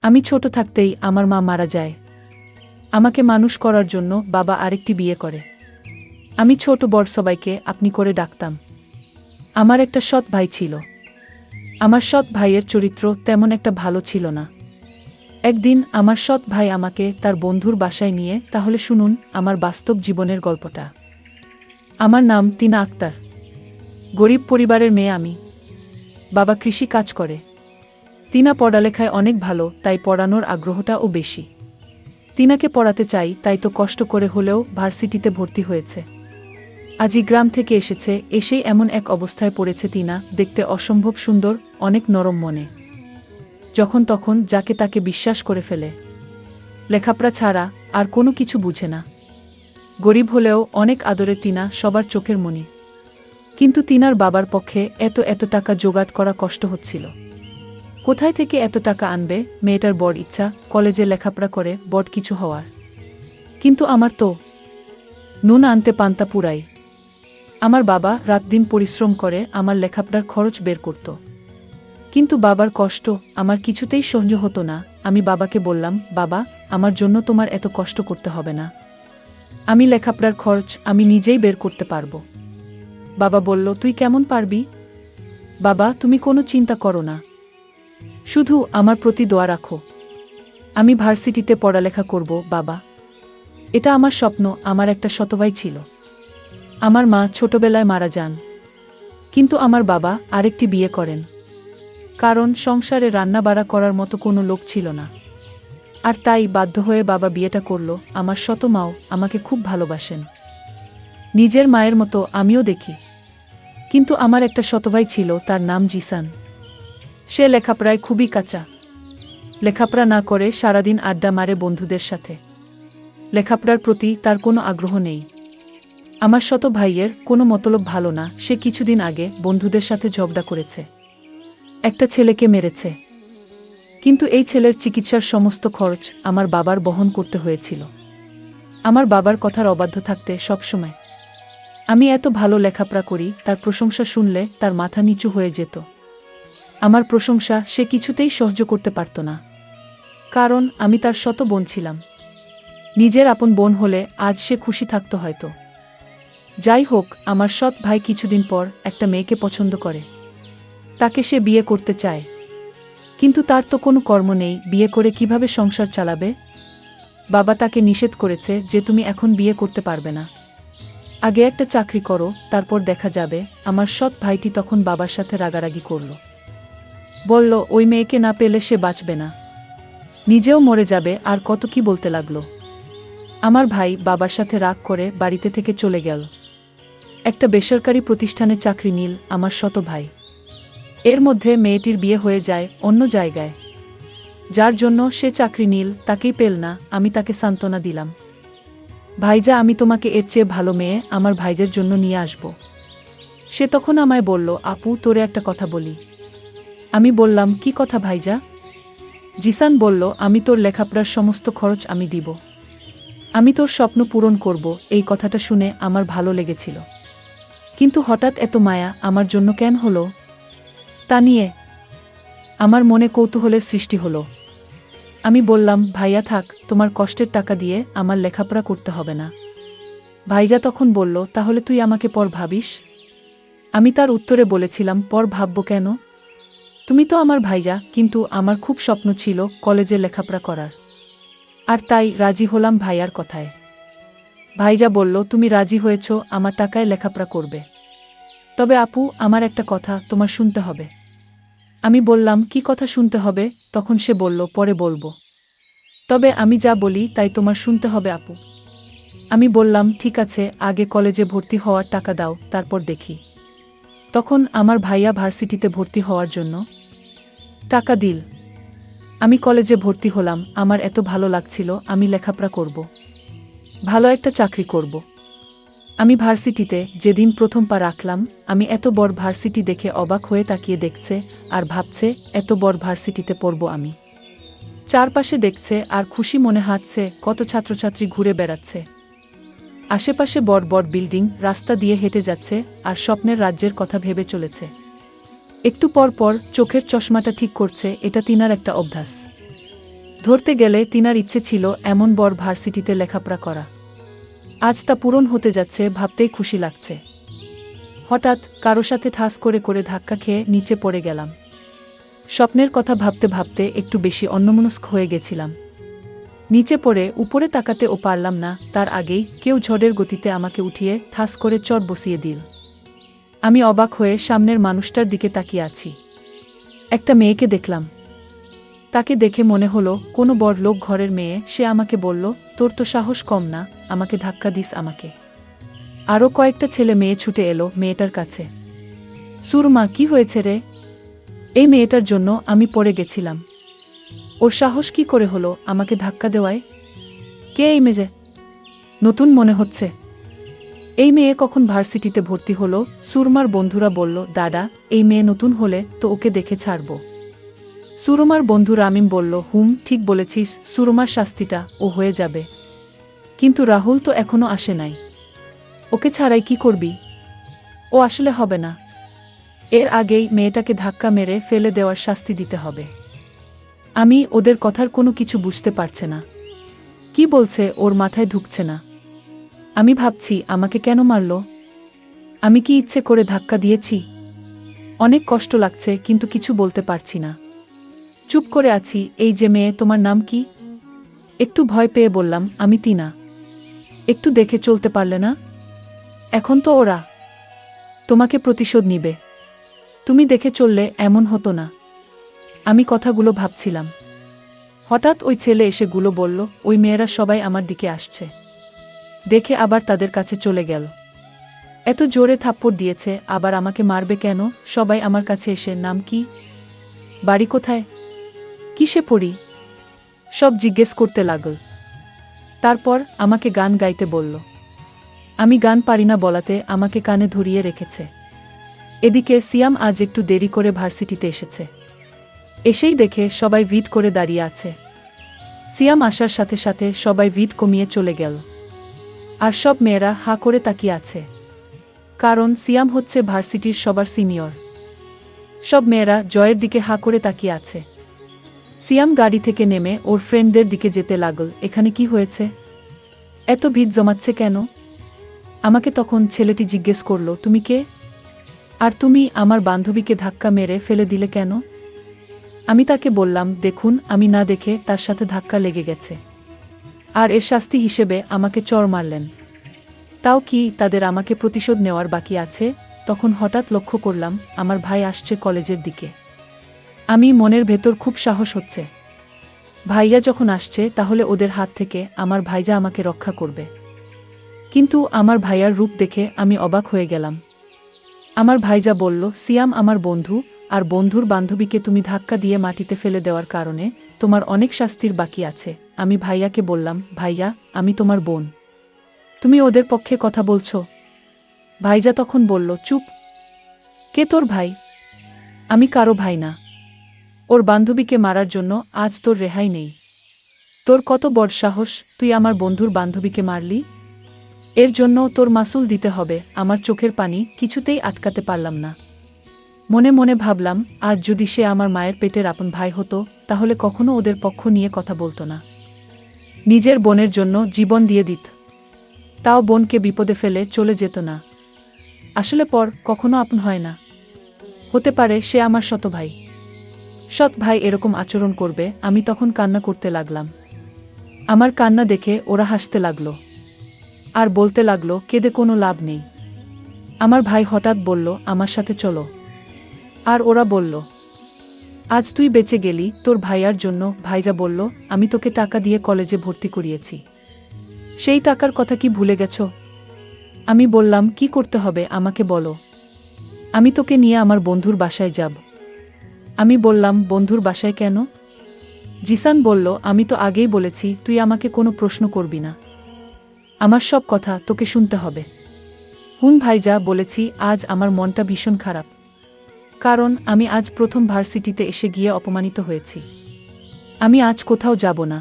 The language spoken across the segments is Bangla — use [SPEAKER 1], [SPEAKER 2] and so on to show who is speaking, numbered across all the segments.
[SPEAKER 1] আমি ছোট থাকতেই আমার মা মারা যায়। আমাকে মানুষ করার জন্য বাবা আরেকটি বিয়ে করে। আমি ছোট বড় সবাইকে আপনি করে ডাকতাম। আমার একটা সৎ ভাই ছিল। আমার সৎ ভাইয়ের চরিত্র তেমন একটা ভালো ছিল না। একদিন আমার সৎ ভাই আমাকে তার বন্ধুর বাসায় নিয়ে, তাহলে শুনুন আমার বাস্তব জীবনের গল্পটা। আমার নাম তিনা আক্তার। গরিব পরিবারের মেয়ে আমি। বাবা কৃষি কাজ করে। তিনা পড়ালেখায় অনেক ভালো, তাই পড়ানোর আগ্রহটাও বেশি। তিনাকে পড়াতে চাই, তাই তো কষ্ট করে হলেও ভার্সিটিতে ভর্তি হয়েছে। আজই গ্রাম থেকে এসেছে, এসেই এমন এক অবস্থায় পড়েছে তিনা, দেখতে অসম্ভব সুন্দর, অনেক নরম মনে। যখন তখন যাকে তাকে বিশ্বাস করে ফেলে। লেখাপড়া ছাড়া আর কোনো কিছু বুঝে না। গরিব হলেও অনেক আদরে তিনা সবার চোখের মণি। কিন্তু তিনার বাবার পক্ষে এত টাকা জোগাড় করা কষ্ট হচ্ছিল। কোথায় থেকে এত টাকা আনবে? মেয়েটার বড় ইচ্ছা কলেজে লেখাপড়া করে বড় কিছু হওয়ার। কিন্তু আমার তো নুন আনতে পান্তা পুরাই। আমার বাবা রাত দিন পরিশ্রম করে আমার লেখাপড়ার খরচ বের করত। কিন্তু বাবার কষ্ট আমার কিছুতেই সহ্য হতো না। আমি বাবাকে বললাম, বাবা, আমার জন্য তোমার এত কষ্ট করতে হবে না। আমি লেখাপড়ার খরচ আমি নিজেই বের করতে পারবো। বাবা বলল, তুই কেমন পারবি? বাবা, তুমি কোনো চিন্তা করো না, শুধু আমার প্রতি দোয়া রাখো। আমি ভার্সিটিতে পড়ালেখা করব বাবা। এটা আমার স্বপ্ন। আমার একটা সৎভাই ছিল। আমার মা ছোটবেলায় মারা যান। কিন্তু আমার বাবা আরেকটি বিয়ে করেন। কারণ সংসারে রান্নাবাড়া করার মতো কোনো লোক ছিল না। আর তাই বাধ্য হয়ে বাবা বিয়েটা করল। আমার সৎ মাও আমাকে খুব ভালোবাসেন। নিজের মায়ের মতো আমিও দেখি। কিন্তু আমার একটা সৎভাই ছিল, তার নাম জিসান। সে লেখাপড়ায় খুবই কাঁচা। লেখাপড়া না করে সারাদিন আড্ডা মারে বন্ধুদের সাথে। লেখাপড়ার প্রতি তার কোনো আগ্রহ নেই। আমার সৎ ভাইয়ের কোনো মতলব ভালো না। সে কিছুদিন আগে বন্ধুদের সাথে ঝগড়া করেছে, একটা ছেলেকে মেরেছে। কিন্তু এই ছেলের চিকিৎসার সমস্ত খরচ আমার বাবার বহন করতে হয়েছিল। আমার বাবার কথার অবাধ্য থাকতে সবসময়। আমি এত ভালো লেখাপড়া করি, তার প্রশংসা শুনলে তার মাথা নিচু হয়ে যেত। আমার প্রশংসা সে কিছুতেই সহ্য করতে পারত না। কারণ আমি তার সৎ বোন ছিলাম। নিজের আপন বোন হলে আজ সে খুশি থাকত হয়তো। যাই হোক, আমার সৎ ভাই কিছুদিন পর একটা মেয়েকে পছন্দ করে। তাকে সে বিয়ে করতে চায়। কিন্তু তার তো কোনো কর্ম নেই, বিয়ে করে কিভাবে সংসার চালাবে? বাবা তাকে নিষেধ করেছে যে তুমি এখন বিয়ে করতে পারবে না, আগে একটা চাকরি করো, তারপর দেখা যাবে। আমার সৎ ভাইটি তখন বাবার সাথে রাগারাগি করল। বলল, ওই মেয়েকে না পেলে সে বাঁচবে না, নিজেও মরে যাবে, আর কত কি বলতে লাগলো। আমার ভাই বাবার সাথে রাগ করে বাড়িতে থেকে চলে গেল। একটা বেসরকারি প্রতিষ্ঠানে চাকরি নিল আমার সৎ ভাই। এর মধ্যে মেয়েটির বিয়ে হয়ে যায় অন্য জায়গায়। যার জন্য সে চাকরি নিল তাকেই পেল না। আমি তাকে সান্ত্বনা দিলাম, ভাইজা, আমি তোমাকে এর চেয়ে ভালো মেয়ে আমার ভাইদের জন্য নিয়ে আসব। সে তখন আমায় বলল, আপু, তোরে একটা কথা বলি। আমি বললাম, কি কথা ভাইজা? জিসান বলল, আমি তোর লেখাপড়ার সমস্ত খরচ আমি দিব। আমি তোর স্বপ্ন পূরণ করব। এই কথাটা শুনে আমার ভালো লেগেছিল। কিন্তু হঠাৎ এত মায়া আমার জন্য কেন হলো তা নিয়ে আমার মনে কৌতূহলের সৃষ্টি হলো। আমি বললাম, ভাইয়া থাক, তোমার কষ্টের টাকা দিয়ে আমার লেখাপড়া করতে হবে না। ভাইজা তখন বলল, তাহলে তুই আমাকে পর ভাবিস? আমি তার উত্তরে বলেছিলাম, পর ভাববো কেন? তুমি তো আমার ভাইজা। কিন্তু আমার খুব স্বপ্ন ছিল কলেজে লেখাপড়া করার। আর তাই রাজি হলাম ভাইয়ার কথায়। ভাইজা বলল, তুমি রাজি হয়েছ আমার টাকায় লেখাপড়া করবে। তবে আপু, আমার একটা কথা তোমার শুনতে হবে। আমি বললাম, কি কথা শুনতে হবে? তখন সে বলল, পরে বলবো। তবে আমি যা বলি তাই তোমার শুনতে হবে আপু। আমি বললাম, ঠিক আছে, আগে কলেজে ভর্তি হওয়ার টাকা দাও, তারপর দেখি। তখন আমার ভাইয়া ভার্সিটিতে ভর্তি হওয়ার জন্য টাকা দিল। আমি কলেজে ভর্তি হলাম। আমার এত ভালো লাগছিল, আমি লেখাপড়া করব, ভালো একটা চাকরি করব। আমি ভার্সিটিতে যেদিন প্রথম পা রাখলাম, আমি এত বড় ভার্সিটি দেখে অবাক হয়ে তাকিয়ে দেখছে আর ভাবছে, এত বড় ভার্সিটিতে পড়ব আমি। চারপাশে দেখছে আর খুশি মনে হাঁটছে, কত ছাত্রছাত্রী ঘুরে বেড়াচ্ছে। আশেপাশে বড় বড় বিল্ডিং, রাস্তা দিয়ে হেঁটে যাচ্ছে আর স্বপ্নের রাজ্যের কথা ভেবে চলেছে। একটু পর পর চোখের চশমাটা ঠিক করছে। এটা তিনার একটা অভ্যাস। ধরতে গেলে তিনার ইচ্ছে ছিল এমন বড় ভার্সিটিতে লেখাপড়া করা। আজ তা পূরণ হতে যাচ্ছে ভাবতেই খুশি লাগছে। হঠাৎ কারো সাথে ঠাস করে করে ধাক্কা খেয়ে নিচে পড়ে গেলাম। স্বপ্নের কথা ভাবতে ভাবতে একটু বেশি অন্যমনস্ক হয়ে গেছিলাম। নিচে পড়ে উপরে তাকাতেও পারলাম না, তার আগেই কেউ ঝড়ের গতিতে আমাকে উঠিয়ে ঠাস করে চট বসিয়ে দিল। আমি অবাক হয়ে সামনের মানুষটার দিকে তাকিয়ে আছি। একটা মেয়েকে দেখলাম। তাকে দেখে মনে হলো কোনো বড় লোক ঘরের মেয়ে। সে আমাকে বলল, তোর তো সাহস কম না, আমাকে ধাক্কা দিস আমাকে। আরও কয়েকটা ছেলে মেয়ে ছুটে এলো মেয়েটার কাছে। সুরমা, কি হয়েছে রে? এই মেয়েটার জন্য আমি পড়ে গেছিলাম। ওর সাহস কি করে হলো আমাকে ধাক্কা দেওয়ায়? কে এই মেয়ে? নতুন মনে হচ্ছে। এই মেয়ে কখন ভার্সিটিতে ভর্তি হলো? সুরমার বন্ধুরা বলল, দাদা, এই মেয়ে নতুন হলে তো ওকে দেখে ছাড়ব। সুরমার বন্ধু রামিম বলল, ঠিক বলেছিস, সুরমার শাস্তিটা ও হয়ে যাবে। কিন্তু রাহুল তো এখনো আসে নাই, ওকে ছাড়াই কি করবি? ও আসলে হবে না। এর আগেই মেয়েটাকে ধাক্কা মেরে ফেলে দেওয়ার শাস্তি দিতে হবে। আমি ওদের কথার কোনো কিছু বুঝতে পারছে না। কি বলছে ওর মাথায় ঢুকছে না। আমি ভাবছি আমাকে কেন মারল? আমি কি ইচ্ছে করে ধাক্কা দিয়েছি? অনেক কষ্ট লাগছে কিন্তু কিছু বলতে পারছি না। চুপ করে আছি। এই যে মেয়ে, তোমার নাম কি? একটু ভয় পেয়ে বললাম, আমি তিনা। একটু দেখে চলতে পারলে না? এখন তো ওরা তোমাকে প্রতিশোধ নিবে। তুমি দেখে চললে এমন হতো না। আমি কথাগুলো ভাবছিলাম। হঠাৎ ওই ছেলে এসে গুলো বলল, ওই মেয়েরা সবাই আমার দিকে আসছে। দেখে আবার তাদের কাছে চলে গেল। এত জোরে থাপ্পড় দিয়েছে, আবার আমাকে মারবে কেন? সবাই আমার কাছে এসে, নাম কি, বাড়ি কোথায়, কিসে পড়ি, সব জিজ্ঞেস করতে লাগল। তারপর আমাকে গান গাইতে বলল। আমি গান পারি না বলাতে আমাকে কানে ধরিয়ে রেখেছে। এদিকে সিয়াম আজ একটু দেরি করে ভার্সিটিতে এসেছে। এসেই দেখে সবাই ভিড় করে দাঁড়িয়ে আছে। সিয়াম আসার সাথে সাথে সবাই ভিড় কমিয়ে চলে গেল। আর সব মেয়েরা হা করে তাকিয়ে আছে। কারণ সিয়াম হচ্ছে ভার্সিটির সবার সিনিয়র। সব মেয়েরা জয়ের দিকে হা করে তাকিয়ে আছে। সিয়াম গাড়ি থেকে নেমে ওর ফ্রেন্ডদের দিকে যেতে লাগল। এখানে কি হয়েছে? এত ভিড় জমাচ্ছে কেন? আমাকে তখন ছেলেটি জিজ্ঞেস করল, তুমি কে? আর তুমি আমার বান্ধবীকে ধাক্কা মেরে ফেলে দিলে কেন? আমি তাকে বললাম, দেখুন, আমি না দেখে তার সাথে ধাক্কা লেগে গেছে। আর এর শাস্তি হিসেবে আমাকে চড় মারলেন। তাও কি তাদের আমাকে প্রতিশোধ নেওয়ার বাকি আছে? তখন হঠাৎ লক্ষ্য করলাম আমার ভাই আসছে কলেজের দিকে। আমি মনের ভেতর খুব সাহস হচ্ছে। ভাইয়া যখন আসছে তাহলে ওদের হাত থেকে আমার ভাইজা আমাকে রক্ষা করবে। কিন্তু আমার ভাইয়ার রূপ দেখে আমি অবাক হয়ে গেলাম। আমার ভাইজা বলল, সিয়াম আমার বন্ধু, আর বন্ধুর বান্ধবীকে তুমি ধাক্কা দিয়ে মাটিতে ফেলে দেওয়ার কারণে তোমার অনেক শাস্তির বাকি আছে। আমি ভাইয়াকে বললাম, ভাইয়া, আমি তোমার বোন, তুমি ওদের পক্ষে কথা বলছো? ভাইজা তখন বলল, চুপ। কে তোর ভাই? আমি কারো ভাই না। ওর বান্ধবীকে মারার জন্য আজ তোর রেহাই নেই। তোর কত বড় সাহস, তুই আমার বন্ধুর বান্ধবীকে মারলি? এর জন্য তোর মাসুল দিতে হবে। আমার চোখের পানি কিছুতেই আটকাতে পারলাম না। মনে মনে ভাবলাম, আজ যদি সে আমার মায়ের পেটের আপন ভাই হতো তাহলে কখনো ওদের পক্ষ নিয়ে কথা বলতো না। নিজের বোনের জন্য জীবন দিয়ে দিত, তাও বোনকে বিপদে ফেলে চলে যেত না। আসলে পর কখনো আপন হয় না। হতে পারে সে আমার সৎ ভাই। সৎ ভাই এরকম আচরণ করবে? আমি তখন কান্না করতে লাগলাম। আমার কান্না দেখে ওরা হাসতে লাগলো আর বলতে লাগলো, কেঁদে কোনো লাভ নেই। আমার ভাই হঠাৎ বলল, আমার সাথে চলো। আর ওরা বলল, আজ তুই বেঁচে গেলি তোর ভাইয়ার জন্য। ভাইজা বলল, আমি তোকে টাকা দিয়ে কলেজে ভর্তি করিয়েছি, সেই টাকার কথা কি ভুলে গেছ? আমি বললাম, কি করতে হবে আমাকে বলো, আমি তোকে নিয়ে আমার বন্ধুর বাসায় যাব। আমি বললাম, বন্ধুর বাসায় কেন? জিসান বলল, আমি তো আগেই বলেছি তুই আমাকে কোনো প্রশ্ন করবি না, আমার সব কথা তোকে শুনতে হবে। ভাইজা, বলেছি আজ আমার মনটা ভীষণ খারাপ, কারণ আমি আজ প্রথম ভার্সিটিতে এসে গিয়ে অপমানিত হয়েছি। আমি আজ কোথাও যাব না।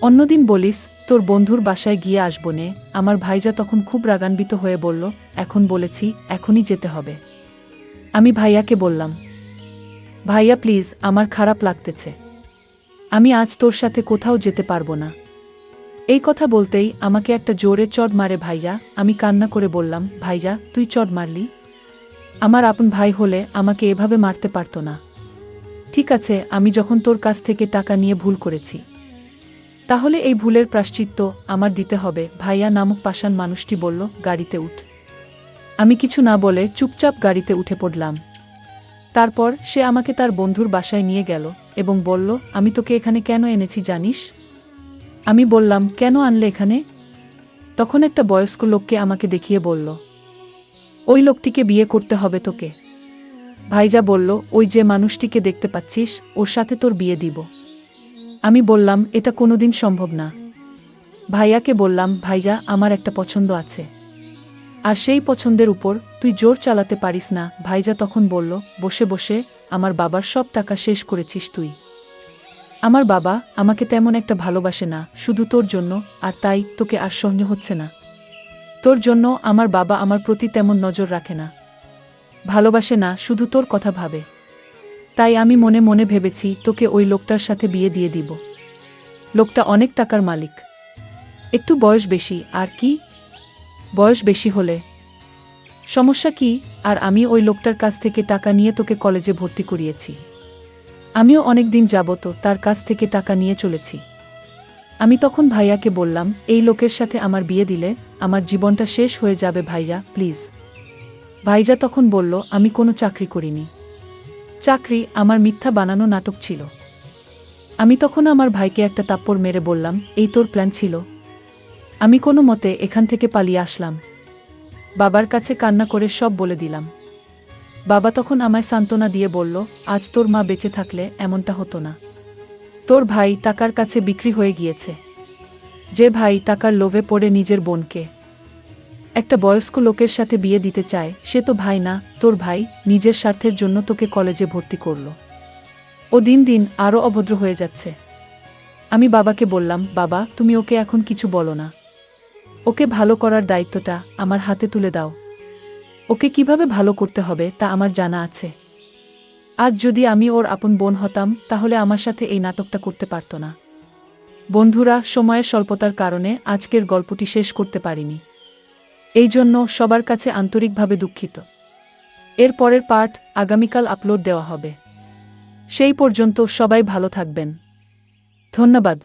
[SPEAKER 1] অন্যদিন বলিস তোর বন্ধুর বাসায় গিয়ে আসবো নে। আমার ভাইজা তখন খুব রাগান্বিত হয়ে বলল, এখন বলেছি, এখনই যেতে হবে। আমি ভাইয়াকে বললাম, ভাইয়া প্লিজ, আমার খারাপ লাগতেছে, আমি আজ তোর সাথে কোথাও যেতে পারবো না। এই কথা বলতেই আমাকে একটা জোরে চড় মারে ভাইয়া। আমি কান্না করে বললাম, ভাইয়া তুই চড় মারলি? আমার আপন ভাই হলে আমাকে এভাবে মারতে পারতো না। ঠিক আছে, আমি যখন তোর কাছ থেকে টাকা নিয়ে ভুল করেছি, তাহলে এই ভুলের প্রায়শ্চিত্ত আমার দিতে হবে। ভাইয়া নামক পাষাণ মানুষটি বলল, গাড়িতে উঠ। আমি কিছু না বলে চুপচাপ গাড়িতে উঠে পড়লাম। তারপর সে আমাকে তার বন্ধুর বাসায় নিয়ে গেল এবং বলল, আমি তোকে এখানে কেন এনেছি জানিস? আমি বললাম, কেন আনলে এখানে? তখন একটা বয়স্ক লোককে আমাকে দেখিয়ে বলল, ওই লোকটিকে বিয়ে করতে হবে তোকে। ভাইজা বলল, ওই যে মানুষটিকে দেখতে পাচ্ছিস, ওর সাথে তোর বিয়ে দিব। আমি বললাম, এটা কোনোদিন সম্ভব না। ভাইয়াকে বললাম, ভাইজা আমার একটা পছন্দ আছে, আর সেই পছন্দের উপর তুই জোর চালাতে পারিস না। ভাইজা তখন বলল, বসে বসে আমার বাবার সব টাকা শেষ করেছিস তুই। আমার বাবা আমাকে তেমন একটা ভালোবাসে না, শুধু তোর জন্য, আর তাই তোকে আর সহ্য হচ্ছে না। তোর জন্য আমার বাবা আমার প্রতি তেমন নজর রাখে না, ভালোবাসে না, শুধু তোর কথা ভাবে। তাই আমি মনে মনে ভেবেছি তোকে ওই লোকটার সাথে বিয়ে দিয়ে দিব। লোকটা অনেক টাকার মালিক, একটু বয়স বেশি। আর কি, বয়স বেশি হলে সমস্যা কি? আর আমি ওই লোকটার কাছ থেকে টাকা নিয়ে তোকে কলেজে ভর্তি করিয়েছি। আমিও অনেক দিন যাবত তার কাছ থেকে টাকা নিয়ে চলেছি। আমি তখন ভাইয়াকে বললাম, এই লোকের সাথে আমার বিয়ে দিলে আমার জীবনটা শেষ হয়ে যাবে ভাইয়া, প্লিজ। ভাইজা তখন বলল, আমি কোনো চাকরি করিনি। চাকরি আমার মিথ্যা বানানো নাটক ছিল। আমি তখন আমার ভাইকে একটা তাপ্পড় মেরে বললাম, এই তোর প্ল্যান ছিল? আমি কোনো মতে এখান থেকে পালিয়ে আসলাম। বাবার কাছে কান্না করে সব বলে দিলাম। বাবা তখন আমায় সান্ত্বনা দিয়ে বলল, আজ তোর মা বেঁচে থাকলে এমনটা হতো না। তোর ভাই টাকার কাছে বিক্রি হয়ে গিয়েছে। যে ভাই টাকার লোভে পড়ে নিজের বোনকে একটা বয়স্ক লোকের সাথে বিয়ে দিতে চায়, সে তো ভাই না। তোর ভাই নিজের স্বার্থের জন্য তোকে কলেজে ভর্তি করলো। ও দিন দিন আরও অভদ্র হয়ে যাচ্ছে। আমি বাবাকে বললাম, বাবা তুমি ওকে এখন কিছু বলো না। ওকে ভালো করার দায়িত্বটা আমার হাতে তুলে দাও। ওকে কিভাবে ভালো করতে হবে তা আমার জানা আছে। আজ যদি আমি ওর আপন বোন হতাম, তাহলে আমার সাথে এই নাটকটা করতে পারত না। বন্ধুরা, সময়ের স্বল্পতার কারণে আজকের গল্পটি শেষ করতে পারিনি। এই জন্য সবার কাছে আন্তরিকভাবে দুঃখিত। এর পরের পার্ট আগামীকাল আপলোড দেওয়া হবে। সেই পর্যন্ত সবাই ভালো থাকবেন। ধন্যবাদ।